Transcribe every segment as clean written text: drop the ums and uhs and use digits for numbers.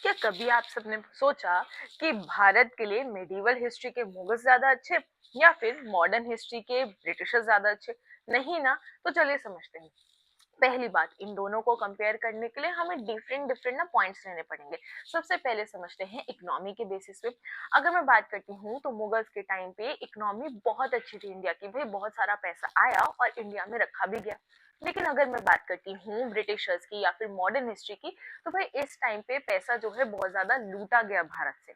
क्या कभी आप सबने सोचा कि भारत के लिए मेडिवल हिस्ट्री के मुगल्स ज्यादा अच्छे या फिर मॉडर्न हिस्ट्री के ब्रिटिशर्स ज्यादा अच्छे? नहीं ना। तो चलिए समझते हैं। पहली बात, इन दोनों को कंपेयर करने के लिए हमें डिफरेंट डिफरेंट ना पॉइंट्स लेने पड़ेंगे। सबसे पहले समझते हैं इकोनॉमी के बेसिस पे। अगर मैं बात करती हूँ तो मुगल्स के टाइम पे इकोनॉमी बहुत अच्छी थी इंडिया की, भाई बहुत सारा पैसा आया और इंडिया में रखा भी गया। लेकिन अगर मैं बात करती हूँ ब्रिटिशर्स की या फिर मॉडर्न हिस्ट्री की, तो भाई इस टाइम पे पैसा जो है बहुत ज्यादा लूटा गया भारत से।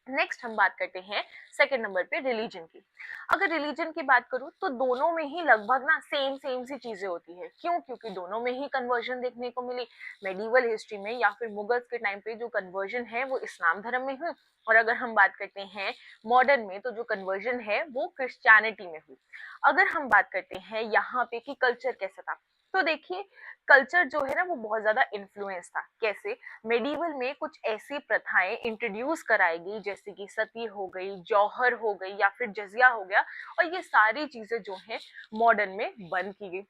नेक्स्ट हम बात करते हैं सेकंड नंबर पे रिलीजन की। अगर रिलीजन की बात करूं तो दोनों में ही लगभग ना सेम सेम सी चीजें होती है। क्यों? क्योंकि दोनों में ही कन्वर्जन देखने को मिली। मेडिवल हिस्ट्री में या फिर मुगल्स के टाइम पे जो कन्वर्जन है वो इस्लाम धर्म में हुई, और अगर हम बात करते हैं मॉडर्न में तो जो कन्वर्जन है वो क्रिश्चियनिटी में हुई। अगर हम बात करते हैं यहाँ पे कि कल्चर कैसा था, तो देखिए कल्चर जो है ना वो बहुत ज्यादा इन्फ्लुएंस था। कैसे? मेडिवल में कुछ ऐसी प्रथाएं इंट्रोड्यूस कराई गई जैसे कि सती हो गई, जौहर हो गई या फिर जजिया हो गया, और ये सारी चीजें जो हैं मॉडर्न में बंद की गई।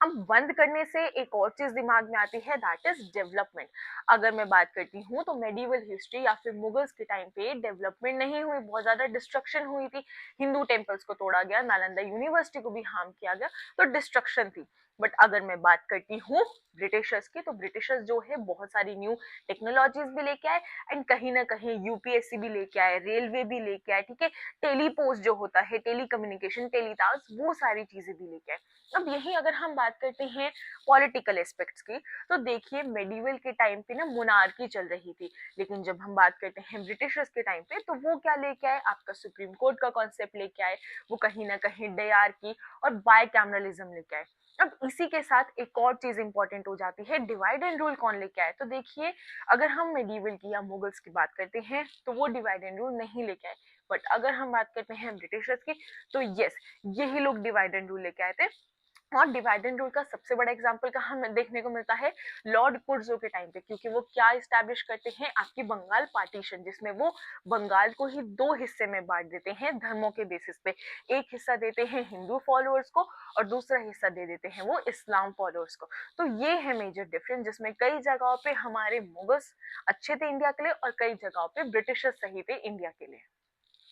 अब बंद करने से एक और चीज दिमाग में आती है, दैट इज डेवलपमेंट। अगर मैं बात करती हूँ तो मेडिवल हिस्ट्री या फिर मुगल्स के टाइम पे डेवलपमेंट नहीं हुई, बहुत ज्यादा डिस्ट्रक्शन हुई थी। हिंदू टेम्पल्स को तोड़ा गया, नालंदा यूनिवर्सिटी को भी हार्म किया गया, तो डिस्ट्रक्शन थी। बट अगर मैं बात करती हूँ ब्रिटिशर्स की, तो ब्रिटिशर्स जो है बहुत सारी न्यू टेक्नोलॉजीज भी लेके आए, एंड कहीं ना कहीं यूपीएससी भी लेके आए, रेलवे भी लेके आए, ठीक है, टेलीपोस्ट जो होता है, टेली कम्युनिकेशन, टेलीटास, वो सारी चीजें भी लेके आए। अब यही अगर हम बात करते हैं पॉलिटिकल एस्पेक्ट्स की, तो देखिए मेडिवल के टाइम पे ना मोनार्की चल रही थी, लेकिन जब हम बात करते हैं ब्रिटिशर्स के टाइम पे, तो वो क्या लेके आए? आपका सुप्रीम कोर्ट का कॉन्सेप्ट लेके आए, वो कहीं ना कहीं डायरकी और बायकैमरलिज्म लेके आए। अब इसी के साथ एक और चीज इंपॉर्टेंट हो जाती है, डिवाइड एंड रूल कौन लेके आए? तो देखिए अगर हम मेडिवल की या मुगल्स की बात करते हैं तो वो डिवाइड एंड रूल नहीं लेके आए, बट अगर हम बात करते हैं ब्रिटिशर्स की, तो यस, यही लोग डिवाइड एंड रूल लेके आए थे। और डिवाइड एंड रूल का सबसे बड़ा एग्जांपल कहाँ हमें देखने को मिलता है? लॉर्ड कुर्जो के टाइम पे, क्योंकि वो क्या इस्टेब्लिश करते हैं? आपकी बंगाल पार्टीशन, जिसमें वो बंगाल को ही दो हिस्से में बांट देते हैं धर्मों के बेसिस पे। एक हिस्सा देते हैं हिंदू फॉलोअर्स को और दूसरा हिस्सा दे देते हैं वो इस्लाम फॉलोअर्स को। तो ये है मेजर डिफरेंस, जिसमें कई जगहों पे हमारे मुगल्स अच्छे थे इंडिया के लिए और कई जगहों पे ब्रिटिशर्स सही थे इंडिया के लिए।